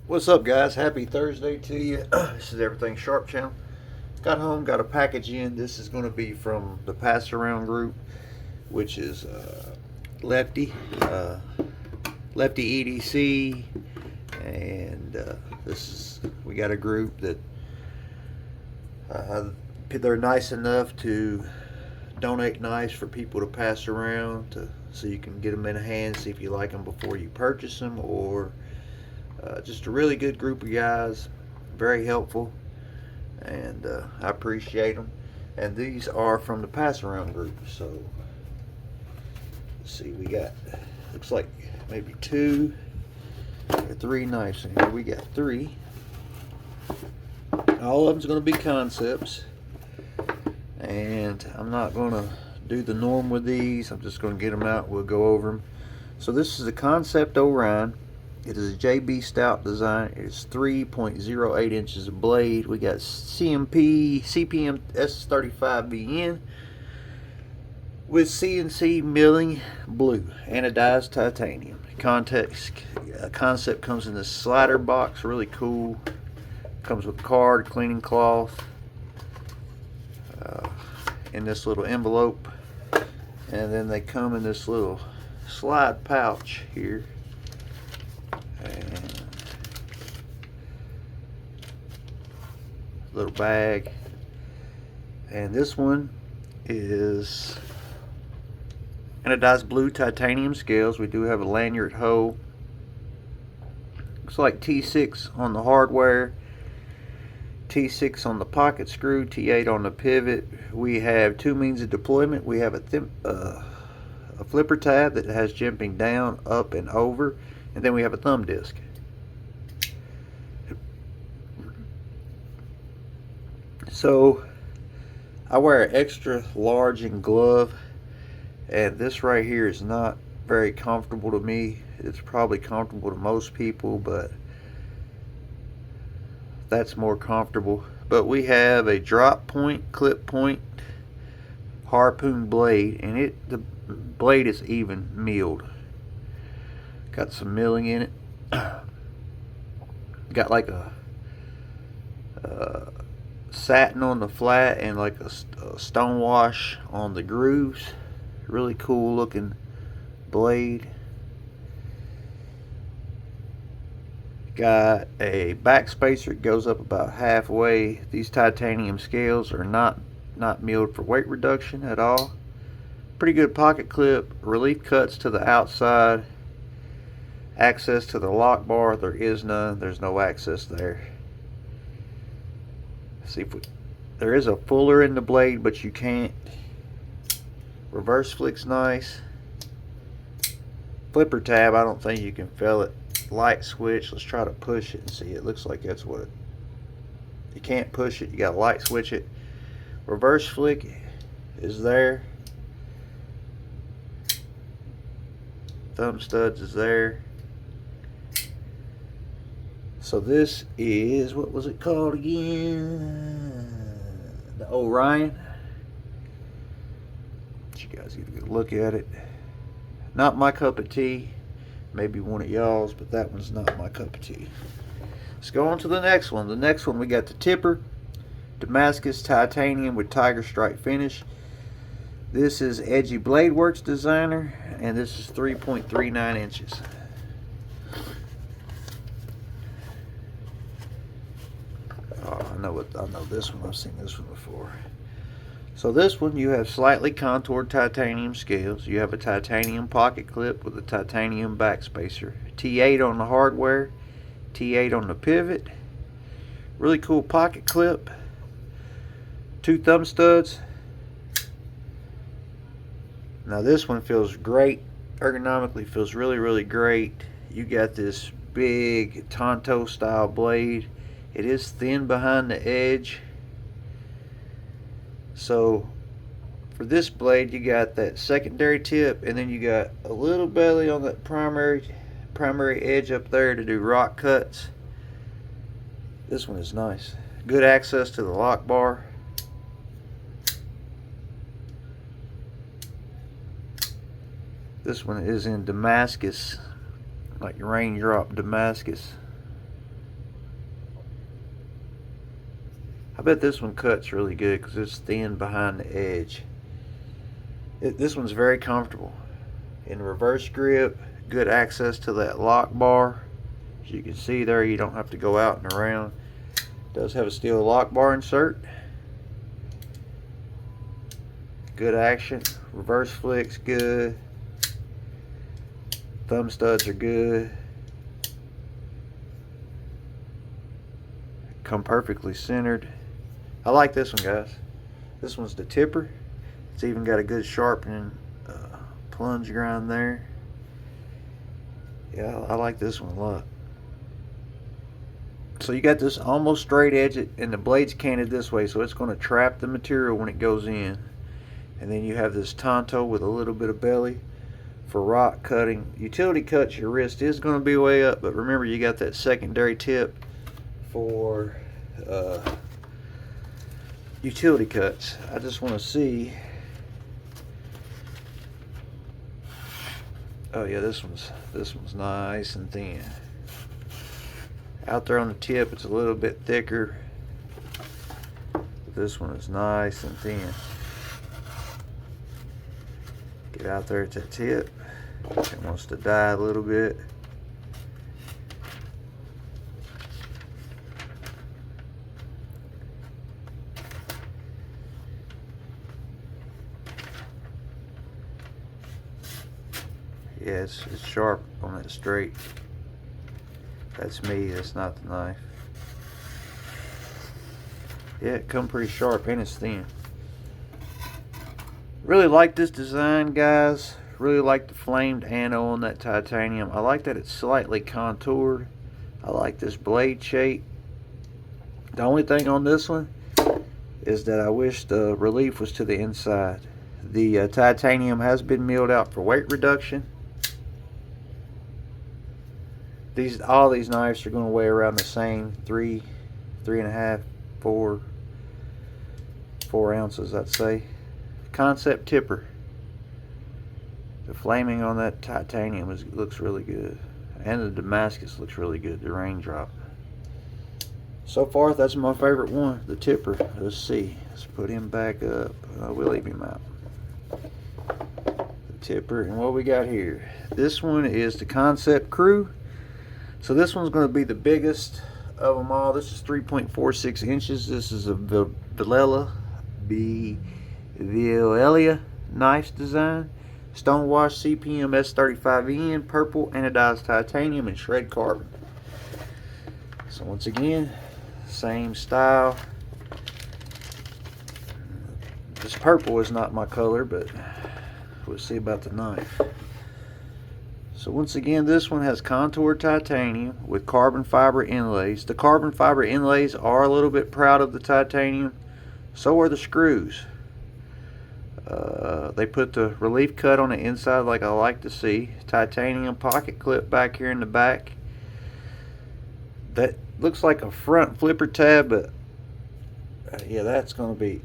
What's up, guys? Happy Thursday to you. This is Everything Sharp Channel. Got home, got a package in. This is going to be from the Pass Around group, which is Lefty, uh, Lefty EDC, and this is we got a group that they're nice enough to donate knives for people to pass around, so you can get them in hand, see if you like them before you purchase them, or just a really good group of guys, very helpful, and I appreciate them. And these are from the pass around group. So let's see, we got, looks like maybe 2 or 3 knives in here. We got 3. All of them's going to be Kansepts, and I'm not going to do the norm with these. I'm just going to get them out. We'll go over them. So this is a Kansept Orion. It is a JB Stout design. It's 3.08 inches of blade. We got CPM S35VN with CNC milling blue, anodized titanium. Kansept comes in this slider box, really cool. Comes with a card, cleaning cloth, in this little envelope, and then they come in this little slide pouch here. And little bag, and this one is anodized blue titanium scales. We do have a lanyard hole. Looks like T6 on the hardware, T6 on the pocket screw, T8 on the pivot. We have 2 means of deployment. We have a flipper tab that has jumping down, up, and over. And then we have a thumb disc. So I wear an extra large in glove, and this right here is not very comfortable to me. It's probably comfortable to most people, but that's more comfortable. But we have a drop point, clip point, harpoon blade, and the blade is even milled. Got some milling in it. Got like a satin on the flat and like a stone wash on the grooves. Really cool looking blade. Got a back spacer. It goes up about halfway. These titanium scales are not milled for weight reduction at all. Pretty good pocket clip. Relief cuts to the outside. Access to the lock bar, there is none. There's no access there. See if there is a fuller in the blade, but you can't. Reverse flick's nice. Flipper tab, I don't think you can feel it. Light switch, let's try to push it and see. It looks like that's what you can't push it, you gotta light switch it. Reverse flick is there. Thumb studs is there. So this is, what was it called again? The Orion. You guys get a good look at it. Not my cup of tea. Maybe one of y'all's, but that one's not my cup of tea. Let's go on to the next one. The next one, we got the Tipper Damascus titanium with tiger stripe finish. This is Edgy Blade Works designer, and this is 3.39 inches. I know this one. I've seen this one before. So this one, you have slightly contoured titanium scales. You have a titanium pocket clip with a titanium back spacer. T8 on the hardware, T8 on the pivot. Really cool pocket clip. 2 thumb studs. Now this one feels great. Ergonomically feels really great. You got this big Tonto style blade. It is thin behind the edge. So for this blade, you got that secondary tip, and then you got a little belly on that primary edge up there to do rock cuts. This one is nice. Good access to the lock bar. This one is in Damascus, like raindrop Damascus. bet this one cuts really good because it's thin behind the edge. This one's very comfortable. In reverse grip, good access to that lock bar. As you can see there, you don't have to go out and around. It does have a steel lock bar insert. Good action. Reverse flick's good. Thumb studs are good. Come perfectly centered. I like this one, guys. This one's the tipper. It's even got a good sharpening plunge grind there. Yeah, I like this one a lot. So you got this almost straight edge, and the blade's canted this way, so it's going to trap the material when it goes in. And then you have this tonto with a little bit of belly for rock cutting. Utility cuts, your wrist is going to be way up, but remember you got that secondary tip for utility cuts. I just want to see. Oh yeah, this one's nice and thin. Out there on the tip, it's a little bit thicker. But this one is nice and thin. Get out there at that tip. It wants to die a little bit. Yeah, it's sharp on that straight. That's me, that's not the knife. Yeah, it come pretty sharp and it's thin. Really like this design, guys. Really like the flamed anno on that titanium. I like that it's slightly contoured. I like this blade shape. The only thing on this one is that I wish the relief was to the inside. The titanium has been milled out for weight reduction. All these knives are going to weigh around the same 3.5, 4 ounces, I'd say. Kansept tipper. The flaming on that titanium looks really good, and the Damascus looks really good. The raindrop. So far, that's my favorite one, the tipper. Let's see. Let's put him back up. We'll leave him out. The tipper, and what we got here? This one is the Kansept Crew. So this one's going to be the biggest of them all. This is 3.46 inches. This is a Villela knife design. Stonewash CPM S35N, purple anodized titanium, and shred carbon. So once again, same style. This purple is not my color, but we'll see about the knife. So once again, this one has contoured titanium with carbon fiber inlays. The carbon fiber inlays are a little bit proud of the titanium. So are the screws. They put the relief cut on the inside like I like to see. Titanium pocket clip back here in the back. That looks like a front flipper tab, but yeah, that's going to be...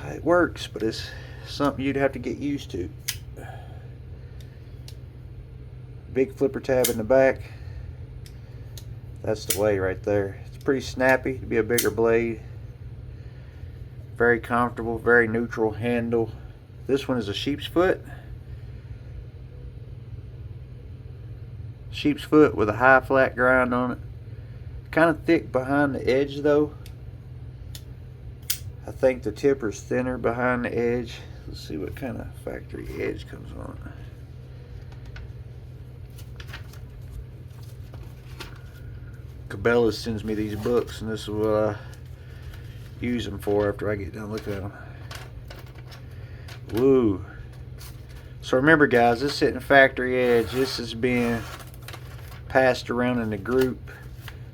it works, but it's something you'd have to get used to. Big flipper tab in the back. That's the way right there. It's pretty snappy to be a bigger blade. Very comfortable, very neutral handle. This one is a sheep's foot. Sheep's foot with a high flat grind on it. Kind of thick behind the edge though. I think the tipper's thinner behind the edge. Let's see what kind of factory edge comes on it. Cabela's sends me these books, and this is what I use them for after I get done looking at them. Woo. So remember, guys, this isn't factory edge. This is being passed around in the group.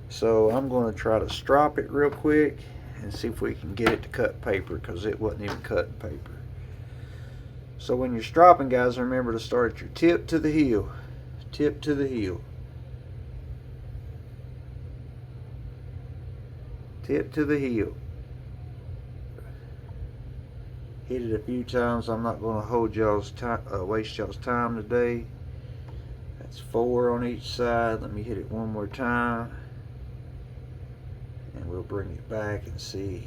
So I'm going to try to strop it real quick and see if we can get it to cut paper, because it wasn't even cutting paper. So when you're stropping, guys, remember to start at your tip to the heel. Tip to the heel. Tip to the heel. Hit it a few times. I'm not going to hold y'all's time, waste y'all's time today. That's 4 on each side. Let me hit it one more time. and we'll bring it back and see.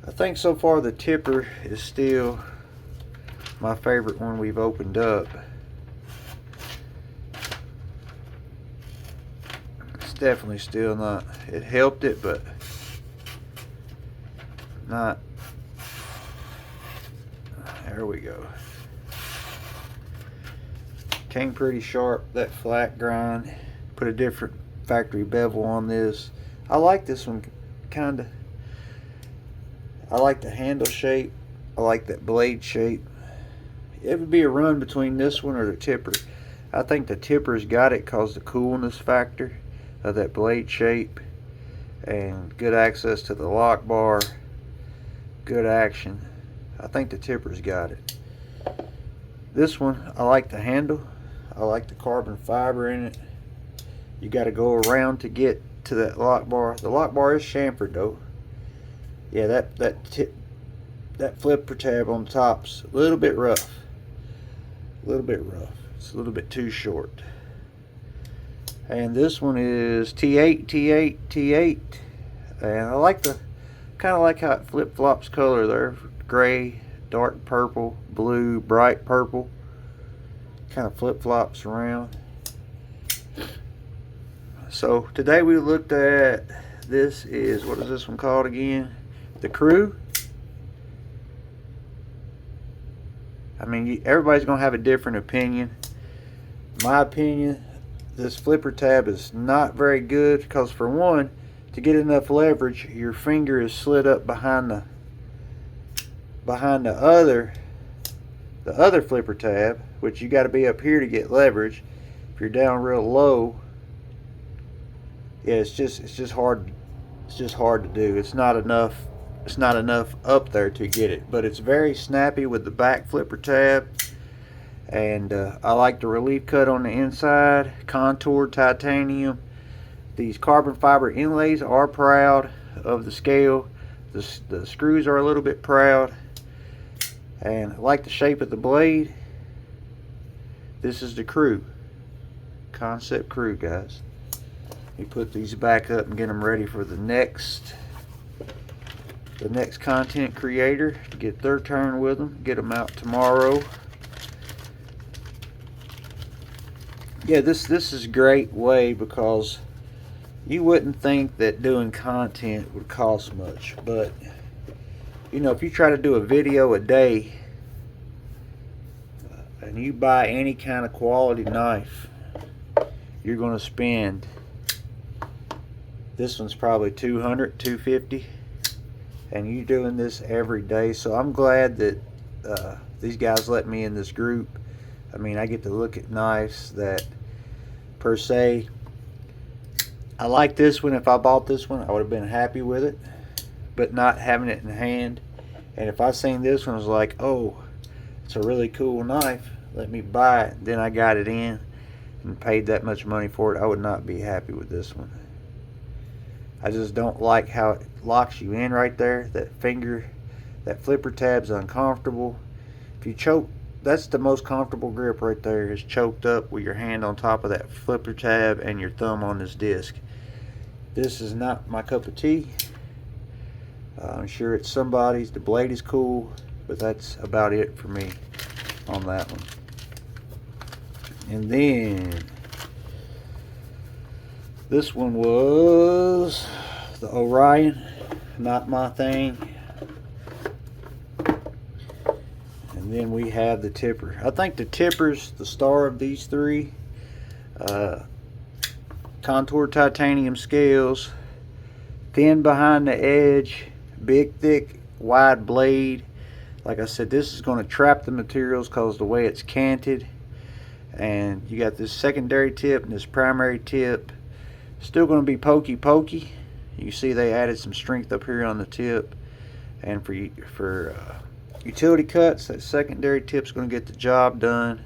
I think so far the tipper is still my favorite one we've opened up. It's definitely still not, it helped it, but not. There we go. Came pretty sharp, that flat grind. Put a different factory bevel on this. I like this one kinda. I like the handle shape. I like that blade shape. It would be a run between this one or the tipper. I think the tipper's got it because the coolness factor of that blade shape and good access to the lock bar, good action. I think the tipper's got it. This one, I like the handle. I like the carbon fiber in it. You got to go around to get to that lock bar. The lock bar is chamfered though. Yeah, that flipper tab on top's a little bit rough. A little bit rough. It's a little bit too short. And this one is T8, T8, T8. And I like the, kind of like how it flip-flops color there. Gray, dark purple, blue, bright purple. Kind of flip-flops around. So today we looked at, this is, what is this one called again? The Crew. I mean, everybody's gonna have a different opinion. My opinion, this flipper tab is not very good because, for one, to get enough leverage, your finger is slid up behind the other flipper tab, which you got to be up here to get leverage. If you're down real low, yeah, it's just hard. It's just hard to do. It's not enough. It's not enough up there to get it, but it's very snappy with the back flipper tab. And I like the relief cut on the inside, contoured titanium. These carbon fiber inlays are proud of the scale. The screws are a little bit proud. And I like the shape of the blade. This is the Crew. Kansept Crew, guys. We put these back up and get them ready for the next content creator to get their turn with them. Get them out tomorrow. Yeah, this is a great way because you wouldn't think that doing content would cost much, but you know, if you try to do a video a day and you buy any kind of quality knife, you're going to spend, this one's probably $200, $250, and you're doing this every day. So I'm glad that these guys let me in this group. I mean, I get to look at knives that, per se, I like this one. If I bought this one, I would have been happy with it, but not having it in hand. And if I seen this one, I was like, oh, it's a really cool knife, let me buy it. Then I got it in and paid that much money for it, I would not be happy with this one. I just don't like how it locks you in right there. That finger, that flipper tab's uncomfortable. If you choke, that's the most comfortable grip right there, is choked up with your hand on top of that flipper tab and your thumb on this disc. This is not my cup of tea. I'm sure it's somebody's. The blade is cool, but that's about it for me on that one. And then this one was the Orion, not my thing. And then we have the tipper. I think the tipper's the star of these three. Contoured titanium scales, thin behind the edge, big thick wide blade. Like I said, this is going to trap the materials because the way it's canted. And you got this secondary tip and this primary tip. Still going to be pokey. You see they added some strength up here on the tip. And for utility cuts, that secondary tip's going to get the job done.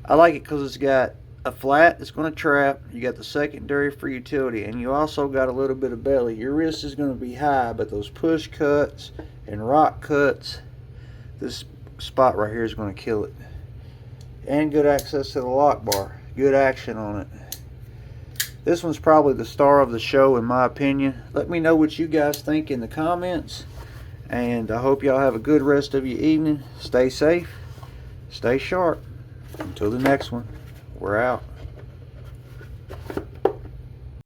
I like it because it's got a flat that's going to trap. You got the secondary for utility, and you also got a little bit of belly. Your wrist is going to be high, but those push cuts and rock cuts, this spot right here is going to kill it. And good access to the lock bar. Good action on it. This one's probably the star of the show in my opinion. Let me know what you guys think in the comments. And I hope y'all have a good rest of your evening. Stay safe. Stay sharp. Until the next one, we're out.